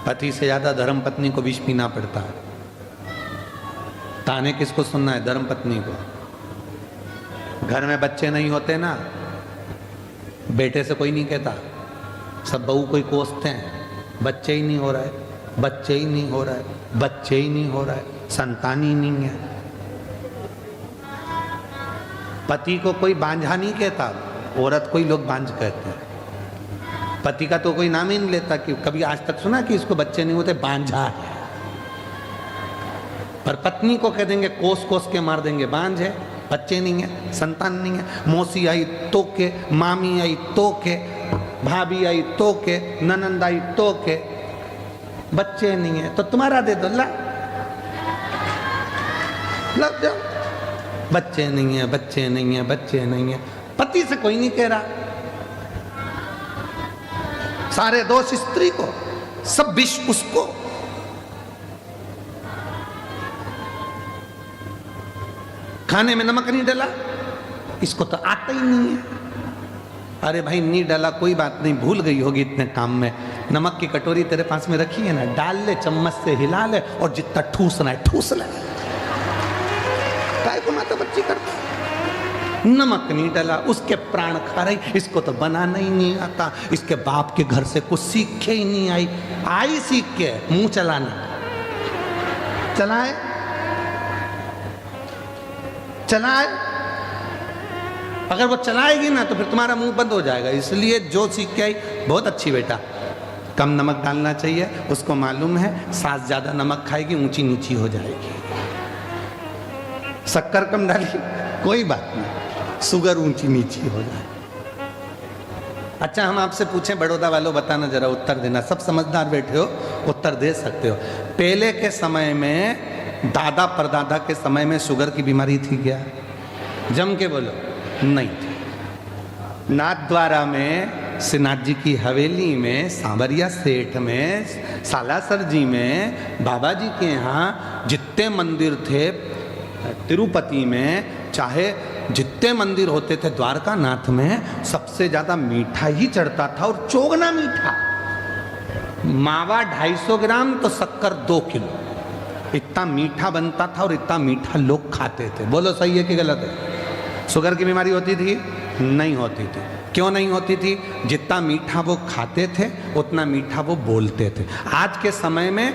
पति से ज्यादा धर्म पत्नी को विष पीना पड़ता है। ताने किसको सुनना है? धर्म पत्नी को। घर में बच्चे नहीं होते ना, बेटे से कोई नहीं कहता, सब बहू को ही कोसते हैं, बच्चे ही नहीं हो रहा है, बच्चे ही नहीं हो रहा है, बच्चे ही नहीं हो रहा है, संतान ही नहीं है। पति को कोई बांझा नहीं कहता, औरत को ही लोग बांझ कहते हैं। पति का तो कोई नाम ही नहीं लेता। कि कभी आज तक सुना कि इसको बच्चे नहीं होते, बांझा है। पर पत्नी को कह देंगे, कोस कोस के मार देंगे, बांझ है, बच्चे नहीं है, संतान नहीं है। मौसी आई तो के, मामी आई तो के, भाभी आई तो के, ननंद आई तो के, बच्चे नहीं है तो तुम्हारा दे दो, लग जाओ। बच्चे नहीं है, बच्चे नहीं है, बच्चे नहीं है। पति से कोई नहीं कह रहा, सारे दोष स्त्री को, सब विष उसको। खाने में नमक नहीं डाला, इसको तो आता ही नहीं है। अरे भाई नहीं डाला कोई बात नहीं, भूल गई होगी इतने काम में। नमक की कटोरी तेरे पास में रखी है ना, डाल ले, चम्मच से हिला ले और जितना ठूसना है ठूस ले। काय को माता बच्ची करता, नमक नहीं डाला, उसके प्राण खा रही, इसको तो बनाना ही नहीं आता। इसके बाप के घर से कुछ सीखे ही नहीं आई, आई सीख के मुंह चलाना। चलाए चलाए, अगर वो चलाएगी ना तो फिर तुम्हारा मुंह बंद हो जाएगा। इसलिए जो सीख के आई, बहुत अच्छी बेटा, कम नमक डालना चाहिए। उसको मालूम है सास ज्यादा नमक खाएगी ऊंची नीची हो जाएगी। शक्कर कम डाली कोई बात नहीं, शुगर ऊंची नीची हो जाए। अच्छा हम आपसे पूछें बड़ौदा वालों, बताना जरा, उत्तर देना। सब समझदार बैठे हो, उत्तर दे सकते हो। पहले के समय में, दादा परदादा के समय में शुगर की बीमारी थी क्या? जम के बोलो, नहीं थी। नाथद्वारा में, श्रीनाथ जी की हवेली में, सांवरिया सेठ में, सालासर जी में, बाबा जी के यहाँ जितने मंदिर थे, तिरुपति में, चाहे जितने मंदिर होते थे, द्वारका नाथ में, सबसे ज्यादा मीठा ही चढ़ता था, और चोगना मीठा। मावा 250 ग्राम तो शक्कर 2 किलो, इतना मीठा बनता था और इतना मीठा लोग खाते थे। बोलो सही है कि गलत है? शुगर की बीमारी होती थी? नहीं होती थी। क्यों नहीं होती थी? जितना मीठा वो खाते थे उतना मीठा वो बोलते थे। आज के समय में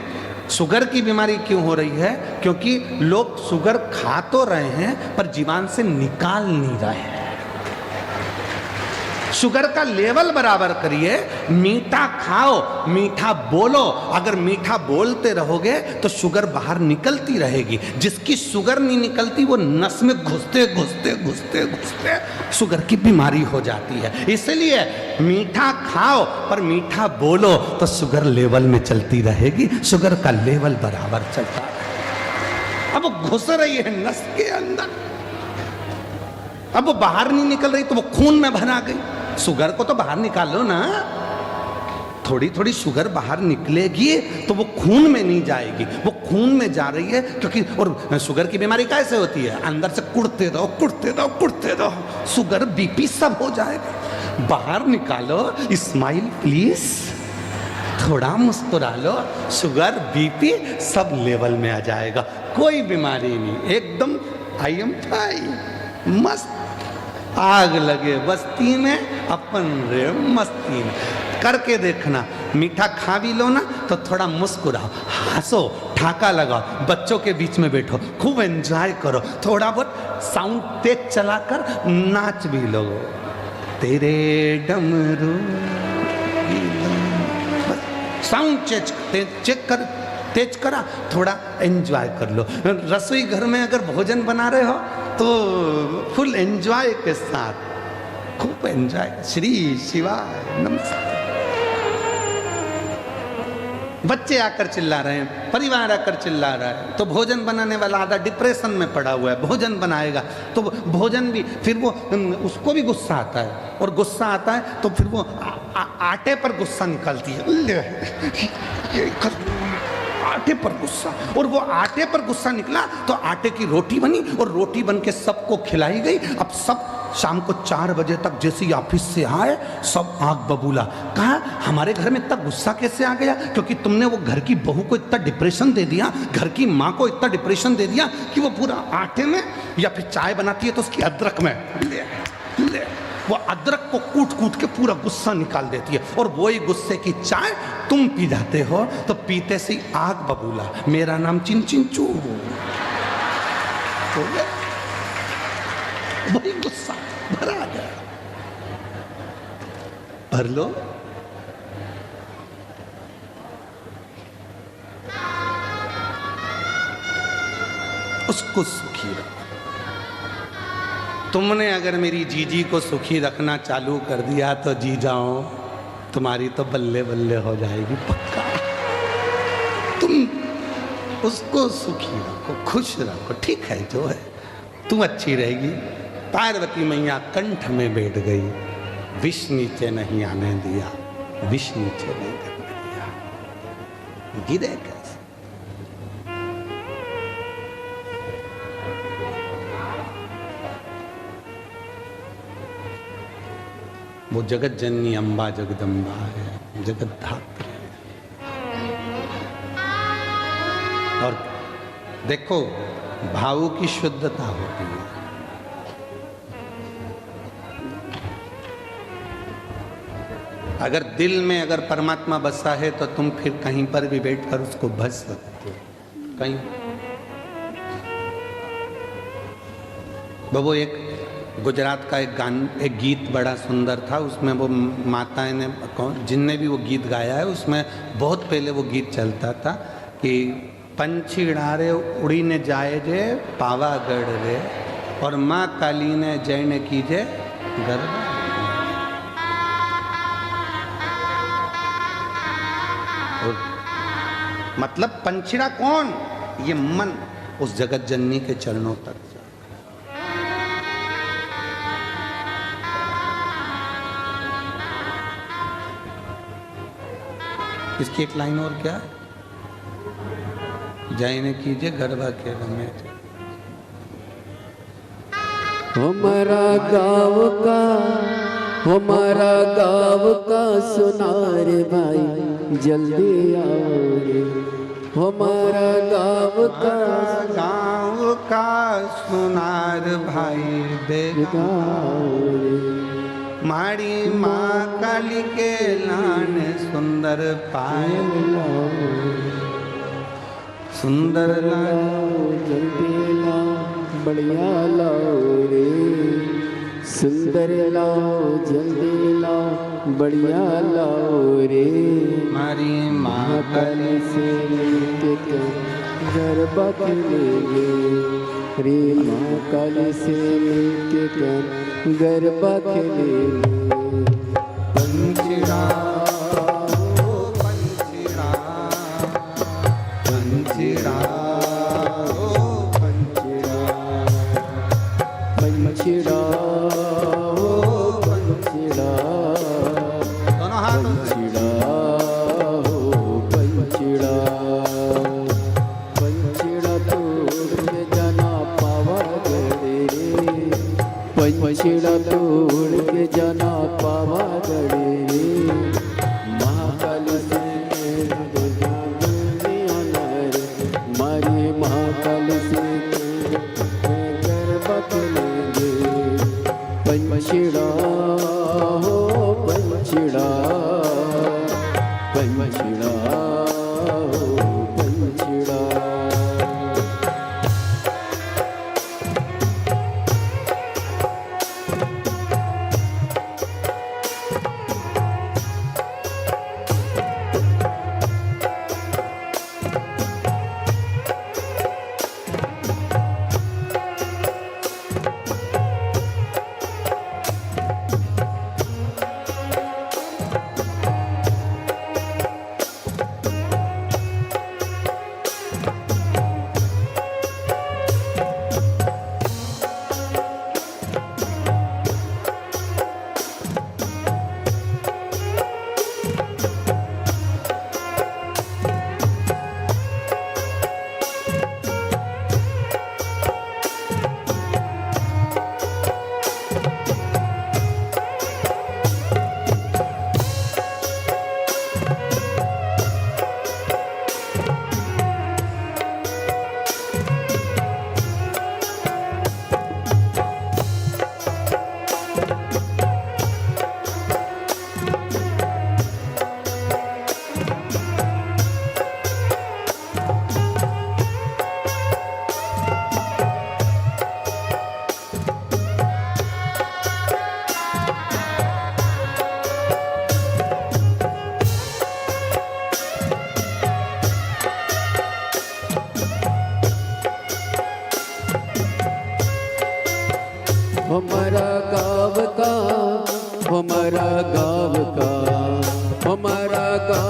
शुगर की बीमारी क्यों हो रही है? क्योंकि लोग शुगर खा तो रहे हैं पर जीवन से निकाल नहीं रहे हैं। शुगर का लेवल बराबर करिए, मीठा खाओ, मीठा बोलो। अगर मीठा बोलते रहोगे तो शुगर बाहर निकलती रहेगी। जिसकी शुगर नहीं निकलती वो नस में घुसते घुसते घुसते घुसते शुगर की बीमारी हो जाती है। इसलिए मीठा खाओ पर मीठा बोलो तो शुगर लेवल में चलती रहेगी, शुगर का लेवल बराबर चलता रहेगा। अब वो घुस रही है नस के अंदर, अब वो बाहर नहीं निकल रही तो वो खून में भरा गई। शुगर को तो बाहर निकालो ना, थोड़ी थोड़ी शुगर बाहर निकलेगी तो वो खून में नहीं जाएगी, वो खून में जा रही है। क्योंकि और शुगर की बीमारी कैसे होती है? अंदर से कुड़ते दो कुड़ते दो कुड़ते दो, शुगर बीपी सब हो जाएगा। बाहर निकालो, स्माइल प्लीज, थोड़ा मुस्कुरा लो, शुगर बीपी सब लेवल में आ जाएगा। कोई बीमारी नहीं, एकदम आई एम फाइन, मस्त। आग लगे बस्ती में, अपन रे मस्ती में। करके देखना, मीठा खा भी लो ना तो थोड़ा मुस्कुराओ, हंसो, ठाका लगाओ, बच्चों के बीच में बैठो, खूब एंजॉय करो, थोड़ा बहुत साउंड तेज चलाकर नाच भी लो। तेरे डमरू साउंड चेक कर, तेज करा, थोड़ा एंजॉय कर लो। रसोई घर में अगर भोजन बना रहे हो तो फुल एंजॉय के साथ, खूब एंजॉय। श्री शिवाय नमस्ते। बच्चे आकर चिल्ला रहे हैं, परिवार आकर चिल्ला रहा है, तो भोजन बनाने वाला आधा डिप्रेशन में पड़ा हुआ है। भोजन बनाएगा तो भोजन भी, फिर वो उसको भी गुस्सा आता है, और गुस्सा आता है तो फिर वो आटे पर गुस्सा निकलती है, आटे पर गुस्सा। और वो आटे पर गुस्सा निकला तो आटे की रोटी बनी, और रोटी बन के सबको खिलाई गई। अब सब शाम को 4 बजे तक जैसे ही ऑफिस से आए सब आंख बबूला। कहा हमारे घर में इतना गुस्सा कैसे आ गया? क्योंकि तुमने वो घर की बहू को इतना डिप्रेशन दे दिया, घर की माँ को इतना डिप्रेशन दे दिया कि वो पूरा आटे में या फिर चाय बनाती है तो उसकी अदरक में ले वो अदरक को कूट कूट के पूरा गुस्सा निकाल देती है, और वही गुस्से की चाय तुम पी जाते हो। तो पीते से आग बबूला, मेरा नाम चिंचिंचू, वही गुस्सा भरा गया। भर लो। उसको सुखी रखो। तुमने अगर मेरी जीजी को सुखी रखना चालू कर दिया तो जी जाओ, तुम्हारी तो बल्ले बल्ले हो जाएगी पक्का। तुम उसको सुखी रखो, खुश रखो, ठीक है जो है, तुम अच्छी रहेगी। पार्वती मैया कंठ में बैठ गई, विष नीचे नहीं आने दिया, विष नीचे नहीं करने दिया, गिरे कैसे? वो जगत जननी अम्बा जगदम्बा है, जगत धात्री है। और देखो भावों की शुद्धता होती है। अगर दिल में अगर परमात्मा बसा है तो तुम फिर कहीं पर भी बैठकर उसको भज सकते हो। कहीं वो एक गुजरात का एक गीत बड़ा सुंदर था, उसमें वो माताएं ने जिनने भी वो गीत गाया है उसमें बहुत पहले वो गीत चलता था कि पंछी डारे उड़ी ने जाए जे पावागढ़ रे, और माँ काली ने जय ने कीजे गरबा। मतलब पंछीड़ा कौन? ये मन उस जगत जननी के चरणों तक। इसकी एक लाइन और क्या है? जय ने कीजिए गरबा के रमेश। हमारा गाँव का सुनार भाई जल्दी आओ रे, हमारा गाँव का सुनार भाई बेगाओ रे, माड़ी माँ काली के लान सुंदर पायल सुंदर लाओ, जल्दी लाओ, बढ़िया लाओ रे, सुंदर लाओ, जल्दी लाओ, बढ़िया लाओ रे। हमारी माँ काली से मिलके गरबा खेलेंगे रे, माँ काली से मिलके गरबा खेलेंगे। पंछीड़ा पंछीड़ा पंछीड़ा पंछीड़ा पंछीड़ा, दोनों हाथ पंछीड़ा हो पंछीड़ा, पंछीड़ा तोड़ के जाना पावागढ़ रे, पंछीड़ा तोड़ के जाना पावागढ़ रे, महाकाल से मारी महाकाल से गरबा खेलेंगे। पंछीड़ा हो पंछीड़ा, पंछीड़ा हो पंछीड़ा।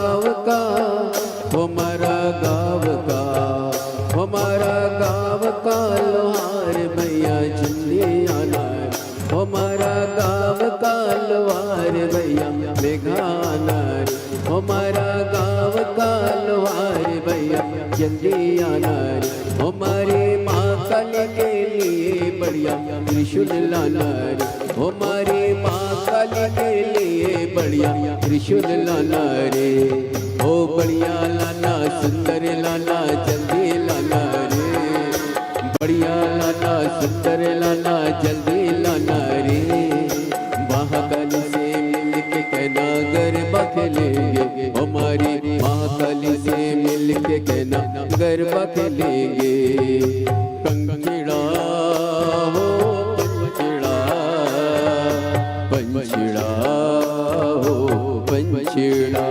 गाँव का, हमारा गाँव का, हमारा गाँव का लोहार भैया जल्दी आना रे, हमारा गाँव का लोहार भैया मेघा आना रे, हमारा गाँव का लोहार भैया जल्दी आना रे, हमारे माँ काली के लिए बढ़िया त्रिशूल लाना रे, हमारे माँ काली के लिए बढ़िया त्रिशूल लाना रे, ओ बढ़िया लाना सुंदर लाना जल्दी लाना रे, बढ़िया लाना सुंदर लाना जल्दी लाना रे, महाकाली से मिलके कहना गरबा खेलेंगे, हमारी महाकाली से मिलके कहना गरबा खेलेंगे, पंखिड़ा हो पंखिड़ा, पंखिड़ा हो पंखिड़ा।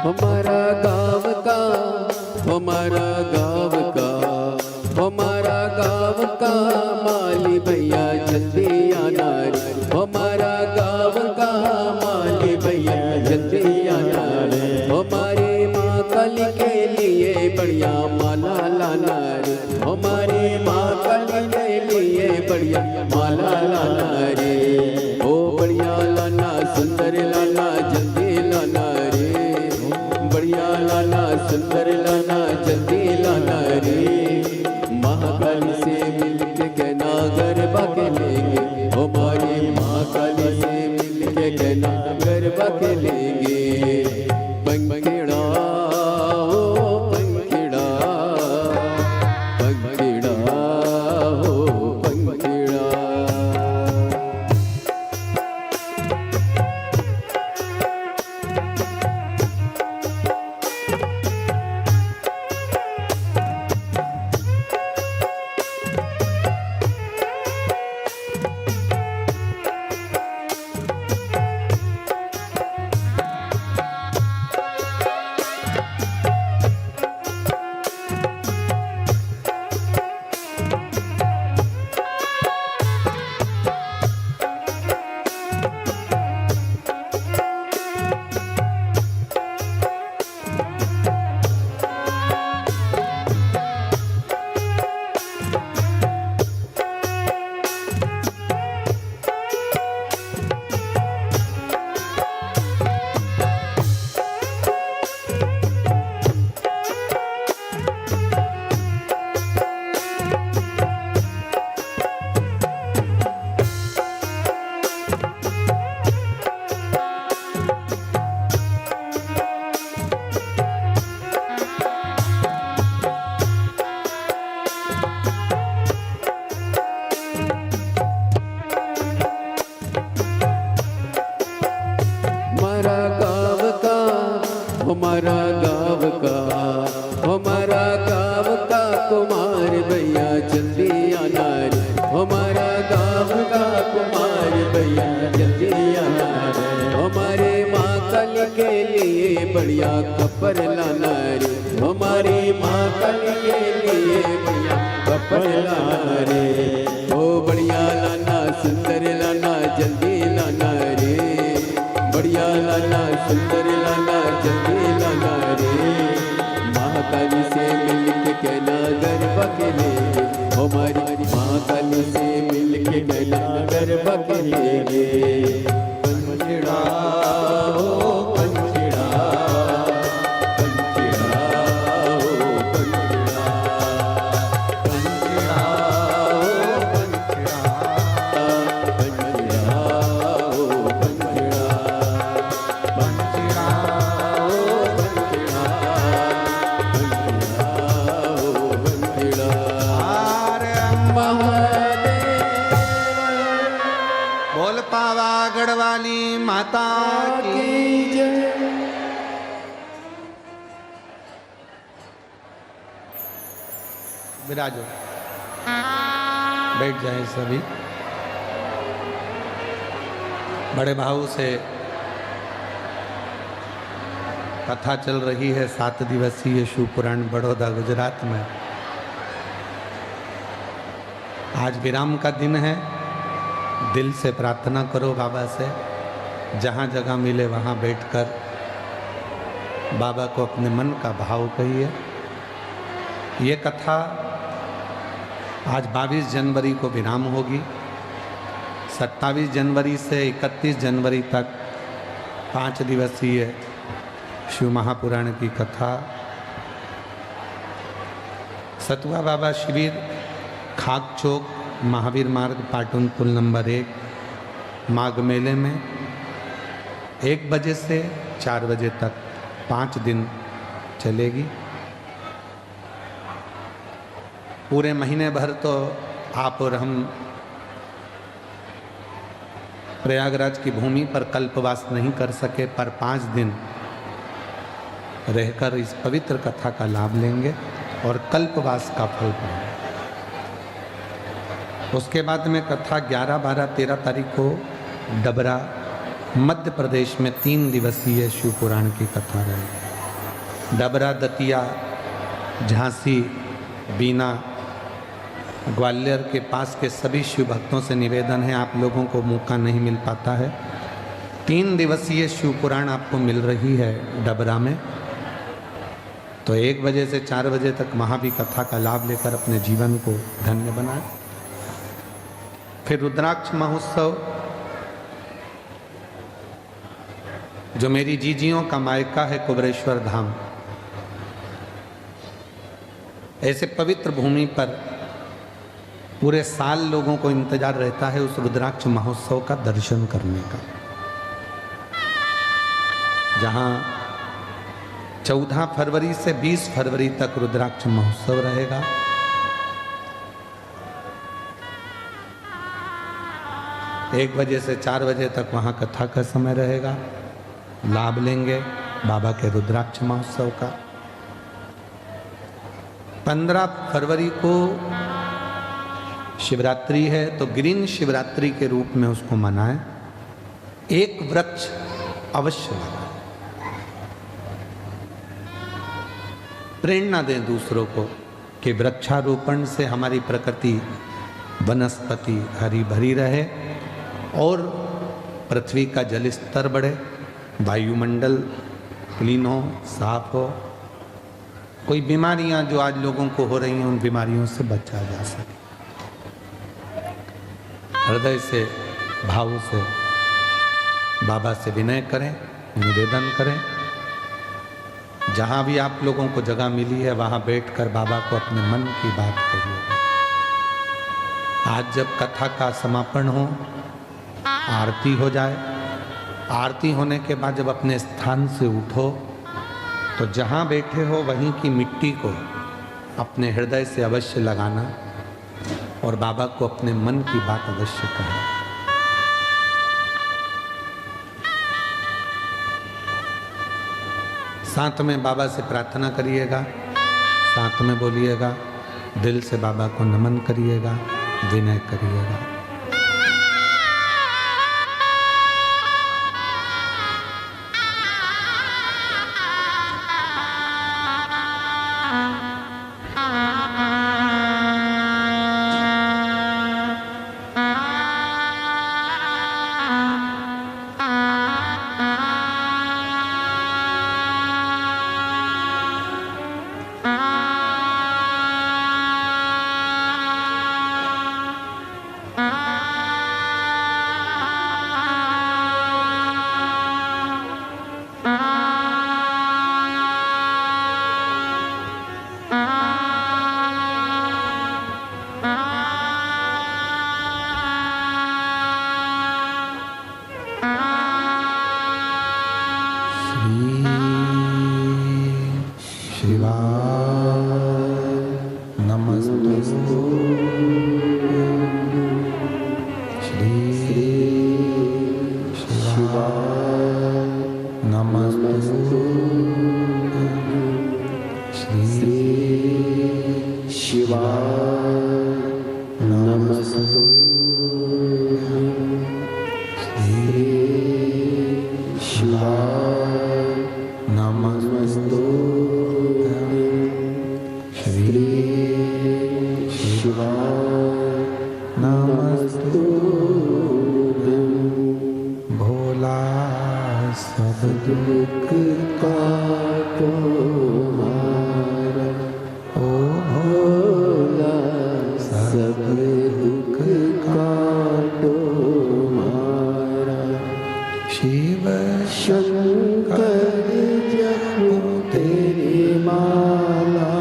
हमारा गाँव का, हमारा गाँव का, हमारा गाँव का माली भैया जल्दी आना रे, हमारा गाँव का माली भैया जल्दी आना रे, हमारे माँ काली के लिए बढ़िया माला लाना रे, हमारे माँ काली के लिए बढ़िया माला लाना रे, ओ बढ़िया लाना सुंदर लाना जल्दी लाना रे, बढ़िया लाना सुंदर लाना जल्दी लाना रे, महाकाली से मिलके कहना गरबा खेलेंगे, हमारी महाकाली से मिलके कहना गरबा खेलेंगे, पंखिड़ा हो पंखिड़ा, पंखिड़ा हो पंखिड़ा। हमारा गाँव का, हमारा गाँव का कुमार भैया जल्दी आना रे, हमारा गाँव का कुमार भैया जल्दी आना रे, हमारे माँ काली के लिए बढ़िया कपड़ा कपड़ लाना रे, हमारी माँ काली के लिए भैया कपड़ लाना रे। ओ बढ़िया लाना सुंदर लाना जल्दी लाना रे, बढ़िया लाना सुंदर लाना जल्दी लाना रे। माँ काली से मिल के कहना गरबा खेलेंगे, हमारी माँ काली से मिल के कहना गरबा खेलेंगे। पंचड़ा हो पंचड़ा, पंचड़ा हो पंचड़ा, पंचड़ा हो पंचड़ा, पंचड़ा हो पंचड़ा, पंचड़ा हो पंचड़ा, पंचड़ा हो पंचड़ा। महादेव बोल पावागढ़ वाली माता की की जय। विराजो, बैठ जाए सभी। बड़े भाव से कथा चल रही है 7 दिवसीय शिव पुराण बड़ौदा गुजरात में। आज विराम का दिन है। दिल से प्रार्थना करो बाबा से, जहाँ जगह मिले वहाँ बैठकर बाबा को अपने मन का भाव कहिए। ये कथा आज 22 जनवरी को विराम होगी। 27 जनवरी से 31 जनवरी तक 5 दिवसीय शिव महापुराण की कथा। सतुआ बाबा शिविर, खाक चौक, महावीर मार्ग, पाटन पुल नंबर 1, माघ मेले में 1 बजे से 4 बजे तक 5 दिन चलेगी। पूरे महीने भर तो आप और हम प्रयागराज की भूमि पर कल्पवास नहीं कर सके, पर 5 दिन रहकर इस पवित्र कथा का लाभ लेंगे और कल्पवास का फल पाएंगे। उसके बाद में कथा 11, 12, 13 तारीख को डबरा मध्य प्रदेश में 3 दिवसीय शिव पुराण की कथा रहेगी। डबरा, दतिया, झांसी, बीना, ग्वालियर के पास के सभी शिव भक्तों से निवेदन है, आप लोगों को मौका नहीं मिल पाता है, 3 दिवसीय शिव पुराण आपको मिल रही है डबरा में, तो 1 बजे से 4 बजे तक वहाँ भी कथा का लाभ लेकर अपने जीवन को धन्य बनाएं। फिर रुद्राक्ष महोत्सव, जो मेरी जीजियों का मायका है कुबरेश्वर धाम, ऐसे पवित्र भूमि पर पूरे साल लोगों को इंतजार रहता है उस रुद्राक्ष महोत्सव का दर्शन करने का, जहां 14 फरवरी से 20 फरवरी तक रुद्राक्ष महोत्सव रहेगा। एक बजे से 4 बजे तक वहाँ कथा का समय रहेगा। लाभ लेंगे बाबा के रुद्राक्ष महोत्सव का। 15 फरवरी को शिवरात्रि है, तो ग्रीन शिवरात्रि के रूप में उसको मनाएं। एक वृक्ष अवश्य लगाएं, प्रेरणा दें दूसरों को कि वृक्षारोपण से हमारी प्रकृति, वनस्पति हरी भरी रहे और पृथ्वी का जल स्तर बढ़े, वायुमंडल क्लीन हो, साफ हो, कोई बीमारियां जो आज लोगों को हो रही हैं उन बीमारियों से बचा जा सके। हृदय से, भाव से बाबा से विनय करें, निवेदन करें। जहाँ भी आप लोगों को जगह मिली है वहाँ बैठकर बाबा को अपने मन की बात कहिए। आज जब कथा का समापन हो, आरती हो जाए, आरती होने के बाद जब अपने स्थान से उठो तो जहाँ बैठे हो वहीं की मिट्टी को अपने हृदय से अवश्य लगाना और बाबा को अपने मन की बात अवश्य कहना। साथ में बाबा से प्रार्थना करिएगा, साथ में बोलिएगा, दिल से बाबा को नमन करिएगा, विनय करिएगा। नमस्तु श्री शिवाय नमस्तु श्री शिवाय नमस्तु श्री शिवाय नमस्तु श्री शिवाय नमस्तु भोला सब दुख काटो मारा ओ भोला सब दुख काटो मारा शिव शंकर जपो तेरी माला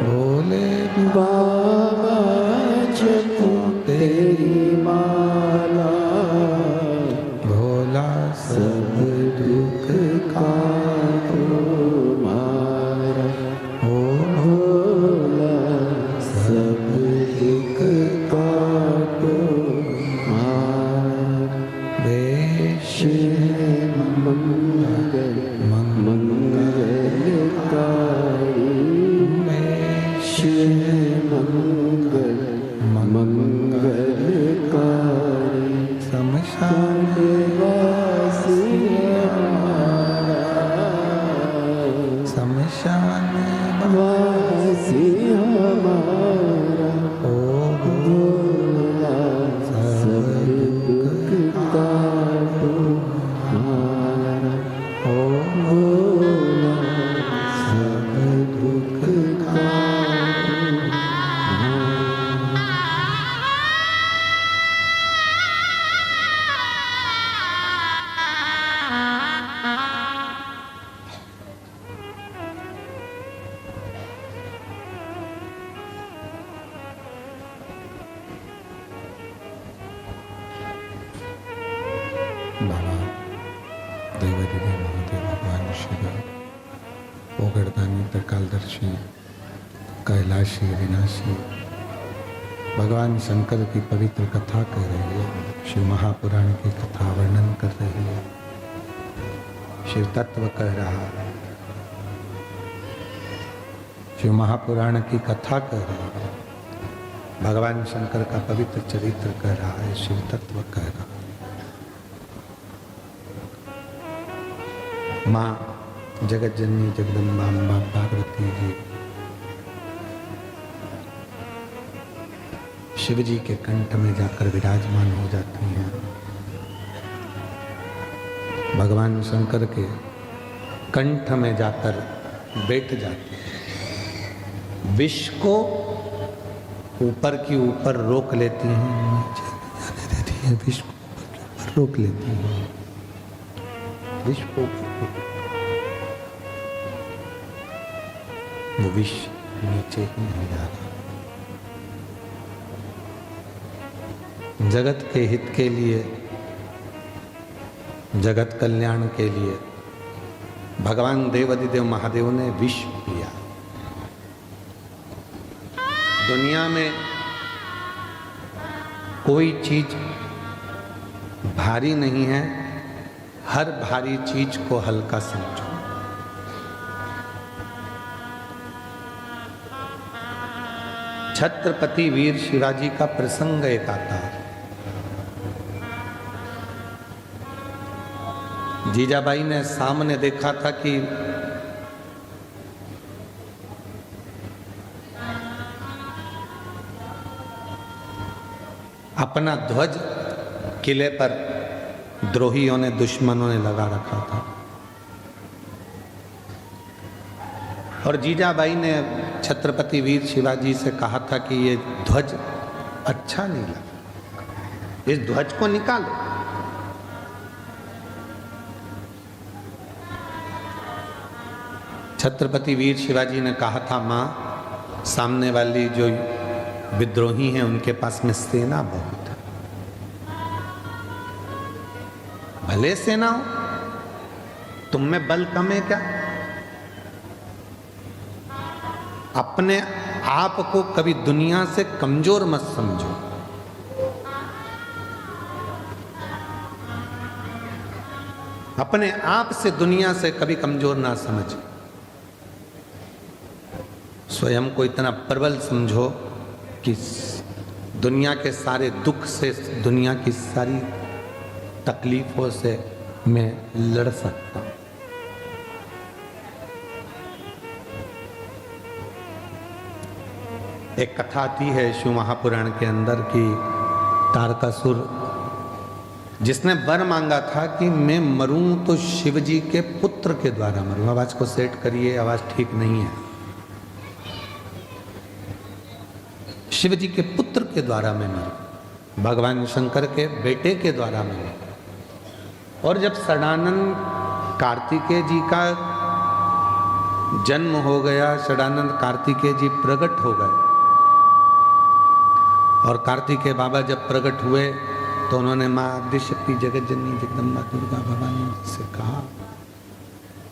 भोले बाबा जपो तेरी माला भोला सब दुख काटो मारा ओ भोला सब दुख काटो मारा देश मंगल मंगलकारी मंगल मंगलकारी शमशान वासी हमारा शमशान वासी हमारा ओ भोला सब दुख काटो हमारा ओ भोला सब दुख काटो बाबा देवादिदेव महादेव भगवान शिव ओगड़दानी त्रिकालदर्शी कैलाशी विनाशी भगवान शंकर की पवित्र कथा कह रही है। शिव महापुराण की कथा वर्णन कर रही है। शिव तत्व कह रहा है। शिव महापुराण की कथा कह रही है। भगवान शंकर का पवित्र चरित्र कह रहा है। शिव तत्व कह रहा है। माँ जगत जननी जगदम्बा अम्बा पार्वती जी शिव जी के कंठ में जाकर विराजमान हो जाती हैं। भगवान शंकर के कंठ में जाकर बैठ जाती हैं। विष को ऊपर की ऊपर रोक लेती हैं, नीचे जाने देती हैं। विष को ऊपर की ऊपर रोक लेती हैं। विष को वो विष नीचे ही नहीं जा रहा। जगत के हित के लिए, जगत कल्याण के लिए भगवान देवादिदेव महादेव ने विष पिया। दुनिया में कोई चीज भारी नहीं है, हर भारी चीज को हल्का समझो। छत्रपति वीर शिवाजी का प्रसंग एक आता है। जीजाबाई ने सामने देखा था कि अपना ध्वज किले पर द्रोहियों ने, दुश्मनों ने लगा रखा था और जीजाबाई ने छत्रपति वीर शिवाजी से कहा था कि ये ध्वज अच्छा नहीं लगा, इस ध्वज को निकालो। छत्रपति वीर शिवाजी ने कहा था, माँ सामने वाली जो विद्रोही हैं उनके पास में सेना बहुत है, भले सेना हो, तुम में बल कम है क्या? अपने आप को कभी दुनिया से कमजोर मत समझो। अपने आप से दुनिया से कभी कमजोर ना समझ, स्वयं को इतना प्रबल समझो कि दुनिया के सारे दुख से, दुनिया की सारी तकलीफों से मैं लड़ सकता हूं। एक कथा आती है शिव महापुराण के अंदर कि तारकासुर जिसने वर मांगा था कि मैं मरूं तो शिव जी के पुत्र के द्वारा मरूं। आवाज को सेट करिए, आवाज ठीक नहीं है। शिव जी के पुत्र के द्वारा मैं मरूं, भगवान शंकर के बेटे के द्वारा मैं मरूं। और जब षडानंद कार्तिकेय जी का जन्म हो गया, षडानंद कार्तिकेय जी प्रकट हो गए और कार्तिकेय बाबा जब प्रकट हुए तो उन्होंने माँ आद्यशक्ति जगत जननी जगदम्बा दुर्गा भवानी से कहा,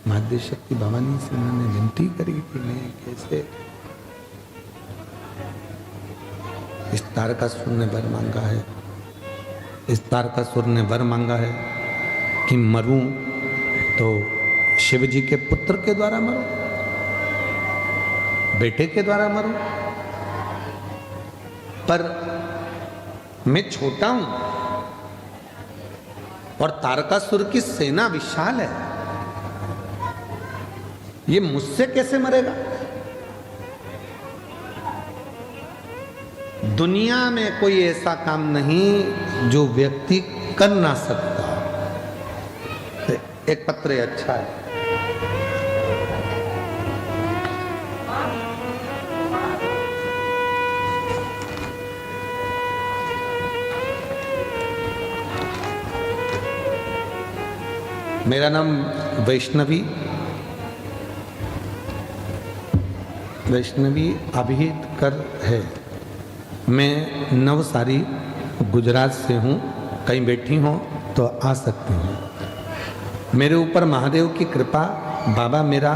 माँ आद्यशक्ति भवानी से उन्होंने विनती करी कि मैं कैसे, इस तारकासुर ने वर मांगा है, इस तारकासुर ने वर मांगा है कि मरूं तो शिव जी के पुत्र के द्वारा मरूं, बेटे के द्वारा मरूं। पर मैं छोटा हूं और तारकासुर की सेना विशाल है, ये मुझसे कैसे मरेगा? दुनिया में कोई ऐसा काम नहीं जो व्यक्ति कर ना सकता। एक पत्र अच्छा है, मेरा नाम वैष्णवी अभिहितकर है। मैं नवसारी गुजरात से हूँ, कहीं बैठी हो तो आ सकती हूँ। मेरे ऊपर महादेव की कृपा, बाबा मेरा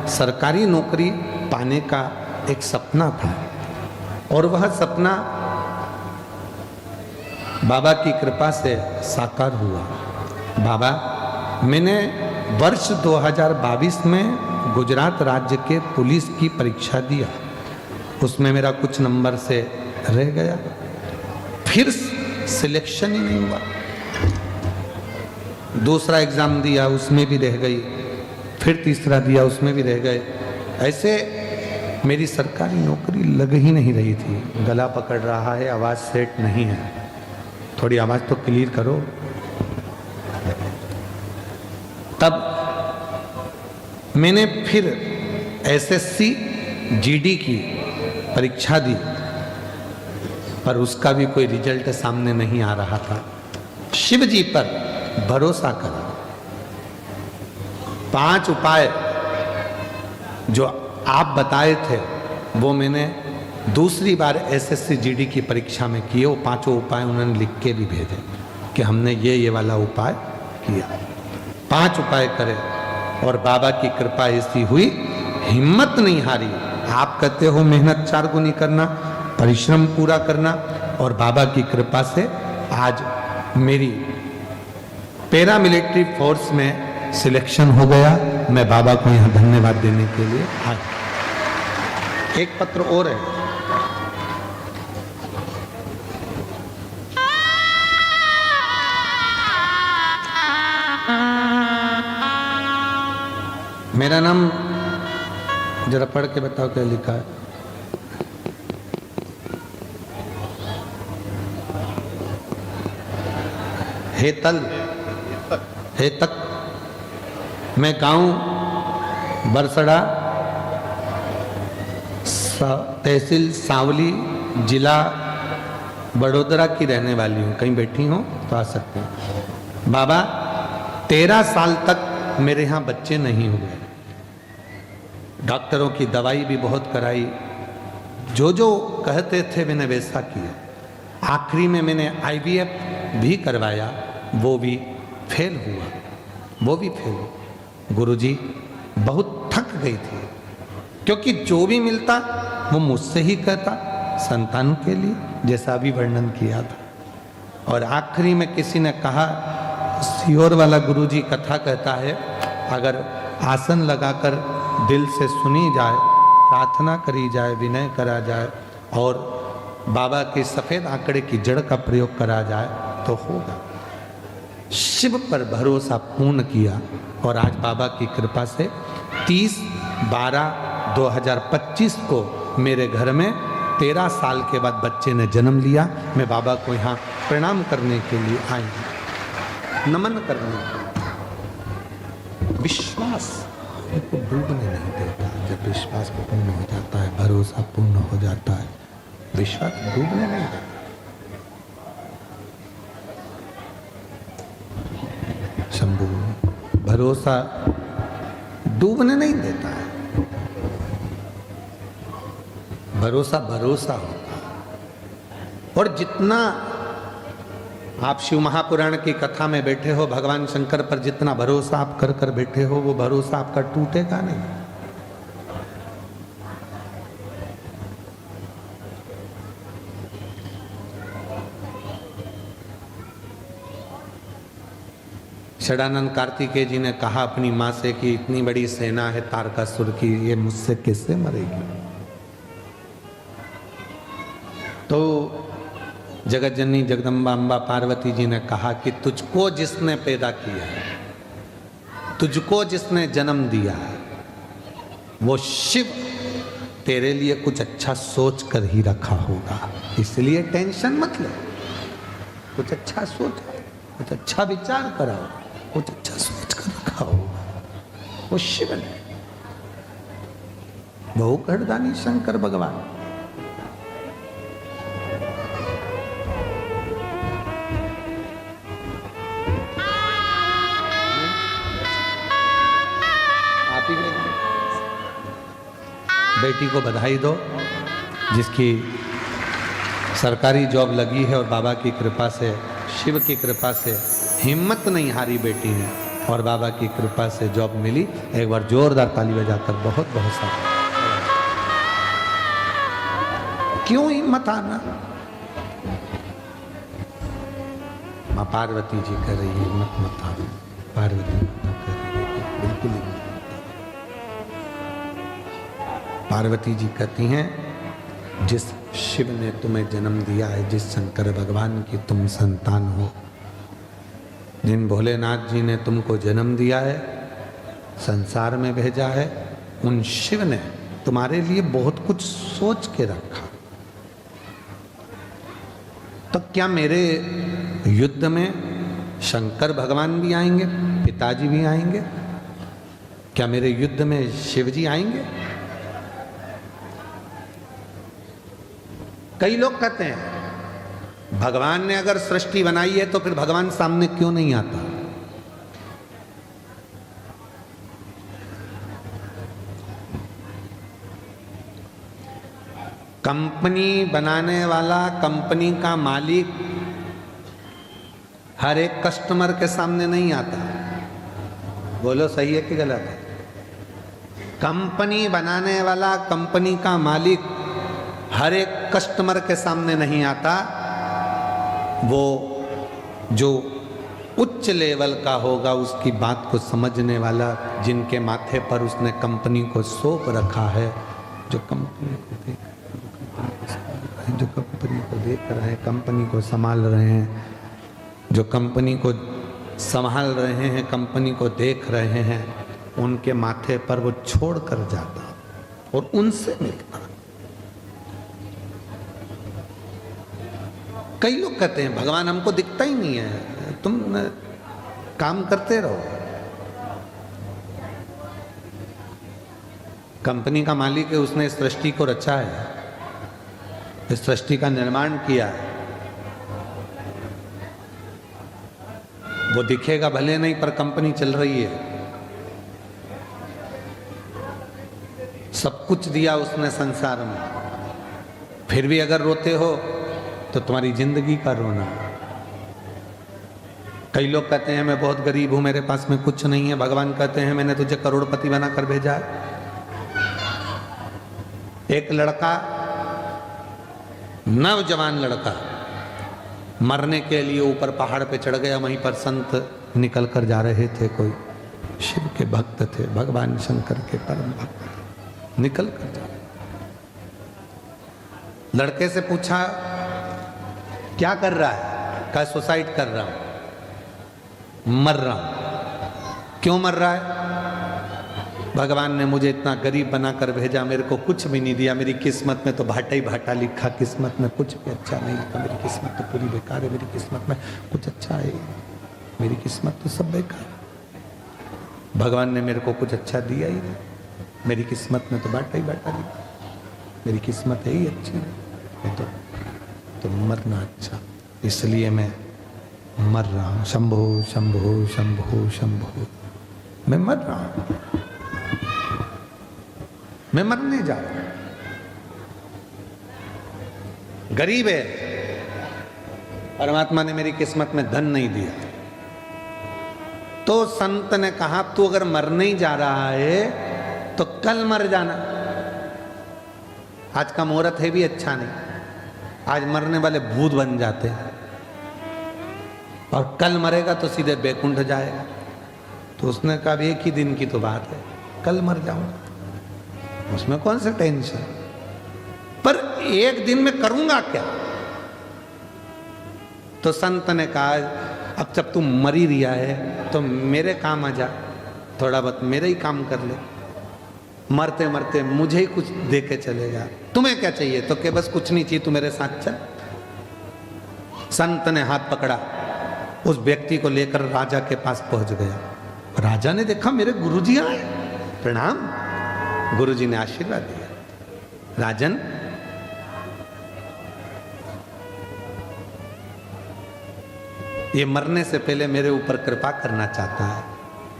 सरकारी नौकरी पाने का एक सपना था और वह सपना बाबा की कृपा से साकार हुआ। बाबा, मैंने वर्ष 2022 में गुजरात राज्य के पुलिस की परीक्षा दिया, उसमें मेरा कुछ नंबर से रह गया, फिर सिलेक्शन ही नहीं हुआ। दूसरा एग्जाम दिया, उसमें भी रह गई, फिर तीसरा दिया, उसमें भी रह गए। ऐसे मेरी सरकारी नौकरी लग ही नहीं रही थी। गला पकड़ रहा है, आवाज़ सेट नहीं है, थोड़ी आवाज़ तो क्लियर करो। तब मैंने फिर एसएससी जीडी की परीक्षा दी, पर उसका भी कोई रिजल्ट सामने नहीं आ रहा था। शिव जी पर भरोसा करा, 5 उपाय जो आप बताए थे वो मैंने दूसरी बार एसएससी जीडी की परीक्षा में किए। वो 5 उपाय उन्होंने लिख के भी भेजे कि हमने ये वाला उपाय किया। 5 उपाय करे और बाबा की कृपा ऐसी हुई, हिम्मत नहीं हारी। आप कहते हो मेहनत 4 गुनी करना, परिश्रम पूरा करना, और बाबा की कृपा से आज मेरी पैरामिलिट्री फोर्स में सिलेक्शन हो गया। मैं बाबा को यहाँ धन्यवाद देने के लिए आया। एक पत्र और है, मेरा नाम जरा पढ़ के बताओ क्या लिखा है। हेतक, मैं गांव बरसड़ा, तहसील सांवली, जिला बड़ोदरा की रहने वाली हूँ। कहीं बैठी हो तो आ सकते हैं। बाबा, 13 साल तक मेरे यहाँ बच्चे नहीं हुए, डॉक्टरों की दवाई भी बहुत कराई, जो जो कहते थे मैंने वैसा किया। आखिरी में मैंने IVF भी करवाया, वो भी फेल हुआ, वो भी फेल। गुरुजी बहुत थक गई थी, क्योंकि जो भी मिलता वो मुझसे ही कहता, संतान के लिए, जैसा भी वर्णन किया था। और आखिरी में किसी ने कहा, सियोर वाला गुरुजी कथा कहता है, अगर आसन लगाकर दिल से सुनी जाए, प्रार्थना करी जाए, विनय करा जाए और बाबा के सफेद आंकड़े की जड़ का प्रयोग करा जाए तो होगा। शिव पर भरोसा पूर्ण किया और आज बाबा की कृपा से 30/12/2025 को मेरे घर में 13 साल के बाद बच्चे ने जन्म लिया। मैं बाबा को यहाँ प्रणाम करने के लिए आई हूँ, नमन करने के लिए। विश्वास को डूबने नहीं देता। जब विश्वास पूर्ण हो जाता है, भरोसा पूर्ण हो जाता है, विश्वास डूबने नहीं देता। शंभू भरोसा डूबने नहीं देता है। भरोसा भरोसा होता है। और जितना आप शिव महापुराण की कथा में बैठे हो, भगवान शंकर पर जितना भरोसा आप कर कर बैठे हो, वो भरोसा आपका टूटेगा नहीं। षडानंद कार्तिकेय जी ने कहा अपनी मां से कि इतनी बड़ी सेना है तारकासुर की, ये मुझसे किससे मरेगी? तो जगत जननी जगदम्बा अम्बा पार्वती जी ने कहा कि तुझको जिसने पैदा किया है, तुझको जिसने जन्म दिया है, वो शिव तेरे लिए कुछ अच्छा सोच कर ही रखा होगा, इसलिए टेंशन मत ले। कुछ अच्छा सोचो, कुछ अच्छा विचार कराओ, कुछ अच्छा सोच कर रखा होगा। वो शिव ने, बहु गर्दानी शंकर भगवान। बेटी को बधाई दो जिसकी सरकारी जॉब लगी है और बाबा की कृपा से, शिव की कृपा से हिम्मत नहीं हारी बेटी ने और बाबा की कृपा से जॉब मिली। एक बार जोरदार ताली बजाकर बहुत बहुत सारा। क्यों हिम्मत हारना? माँ पार्वती जी कह रही है हिम्मत मत हारो। पार्वती माता कह रही है बिल्कुल हिम्मत। पार्वती जी कहती हैं जिस शिव ने तुम्हें जन्म दिया है, जिस शंकर भगवान की तुम संतान हो, जिन भोलेनाथ जी ने तुमको जन्म दिया है, संसार में भेजा है, उन शिव ने तुम्हारे लिए बहुत कुछ सोच के रखा। तो क्या मेरे युद्ध में शंकर भगवान भी आएंगे, पिताजी भी आएंगे? क्या मेरे युद्ध में शिव जी आएंगे? कई लोग कहते हैं भगवान ने अगर सृष्टि बनाई है तो फिर भगवान सामने क्यों नहीं आता? कंपनी बनाने वाला, कंपनी का मालिक हर एक कस्टमर के सामने नहीं आता। बोलो सही है कि गलत है? कंपनी बनाने वाला, कंपनी का मालिक हर एक कस्टमर के सामने नहीं आता। वो जो उच्च लेवल का होगा, उसकी बात को समझने वाला, जिनके माथे पर उसने कंपनी को सौंप रखा है, जो कंपनी को देख रहे हैं, जो कंपनी को देख रहे हैं, कंपनी को संभाल रहे हैं, जो कंपनी को संभाल रहे हैं, कंपनी को देख रहे हैं, उनके माथे पर वो छोड़ कर जाता और उनसे मिलता। कई लोग कहते हैं भगवान हमको दिखता ही नहीं है, तुम काम करते रहो। कंपनी का मालिक है, उसने इस सृष्टि को रचा है, इस सृष्टि का निर्माण किया है। वो दिखेगा भले नहीं, पर कंपनी चल रही है। सब कुछ दिया उसने संसार में, फिर भी अगर रोते हो तो तुम्हारी जिंदगी का रोना। कई लोग कहते हैं मैं बहुत गरीब हूं, मेरे पास में कुछ नहीं है। भगवान कहते हैं मैंने तुझे करोड़पति बना कर भेजा है। एक लड़का, नौजवान लड़का, मरने के लिए ऊपर पहाड़ पे चढ़ गया। वहीं पर संत निकल कर जा रहे थे, कोई शिव के भक्त थे, भगवान शंकर के परम भक्त थे, निकल कर जा रहे। लड़के से पूछा क्या कर रहा है? कहा सुसाइड कर रहा हूं, मर रहा हूं। क्यों मर रहा है? भगवान ने मुझे इतना गरीब बनाकर भेजा, मेरे को कुछ भी नहीं दिया, मेरी किस्मत में तो भाटा ही भाटा लिखा, किस्मत में कुछ भी अच्छा नहीं लिखा, मेरी किस्मत तो पूरी बेकार है, मेरी किस्मत में कुछ अच्छा है, मेरी किस्मत तो सब बेकार है। भगवान ने मेरे को कुछ अच्छा दिया ही नहीं, मेरी किस्मत में तो भाटा ही भाटा लिखा, मेरी किस्मत है ही अच्छी नहीं, तो मरना अच्छा, इसलिए मैं मर रहा हूं। शंभो शंभो शंभो शंभो, मैं मर रहा हूं, मैं मरने जा रहा हूं। गरीब है, परमात्मा ने मेरी किस्मत में धन नहीं दिया। तो संत ने कहा तू अगर मरने ही जा रहा है तो कल मर जाना, आज का मुहूर्त है भी अच्छा नहीं, आज मरने वाले भूत बन जाते हैं, और कल मरेगा तो सीधे बैकुंठ जाएगा। तो उसने कहा एक ही दिन की तो बात है, कल मर जाऊंगा, उसमें कौन सा टेंशन, पर एक दिन में करूंगा क्या? तो संत ने कहा अब जब तू मर ही रिया है तो मेरे काम आ जा, थोड़ा बहुत मेरे ही काम कर ले, मरते मरते मुझे ही कुछ दे के चले जा। तुम्हें क्या चाहिए? तो के बस कुछ नहीं चाहिए, तू मेरे साथ चल। संत ने हाथ पकड़ा, उस व्यक्ति को लेकर राजा के पास पहुंच गया। राजा ने देखा मेरे गुरुजी आए, प्रणाम। गुरुजी ने आशीर्वाद दिया, राजन ये मरने से पहले मेरे ऊपर कृपा करना चाहता है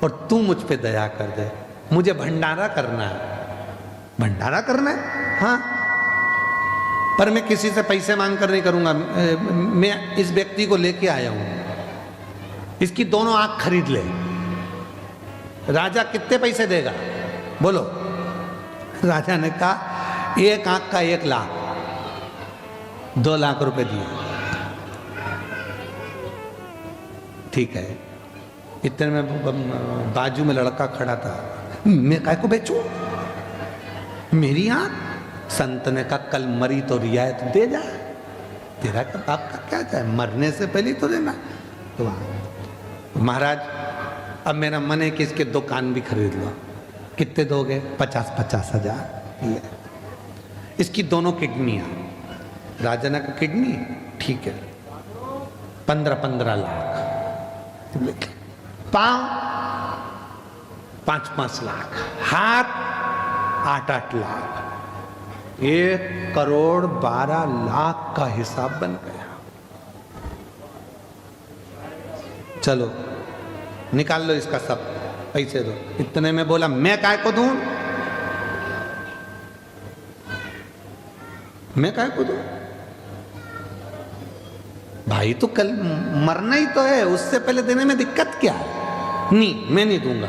और तू मुझ पे दया कर दे, मुझे भंडारा करना है। भंडारा करना है? हाँ, पर मैं किसी से पैसे मांग कर नहीं करूंगा, मैं इस व्यक्ति को लेके आया हूं, इसकी दोनों आंख खरीद ले। राजा कितने पैसे देगा बोलो? राजा ने कहा एक आंख का 1 लाख, 2 लाख रुपए दिए। ठीक है, इतने में बाजू में लड़का खड़ा था, मैं काय को बेचूं मेरी आंख? संत ने कहा कल मरी तो रियायत दे जा, तेरा का बाप का क्या चाहे, मरने से पहले तो देना। तो महाराज अब मेरा मन है कि इसके 2 कान भी खरीद लो। कितने दोगे? 50-50 हजार। ले इसकी दोनों किडनियां। राजा ने कहा किडनी ठीक है, 15-15 लाख। पांव 5-5 लाख, हाथ 8-8 लाख, 1,12 लाख का हिसाब बन गया। चलो निकाल लो इसका सब, पैसे दो। इतने में बोला मैं काय को दूं, मैं काय को दूं? भाई तो कल मरना ही तो है, उससे पहले देने में दिक्कत क्या है? नहीं मैं नहीं दूंगा।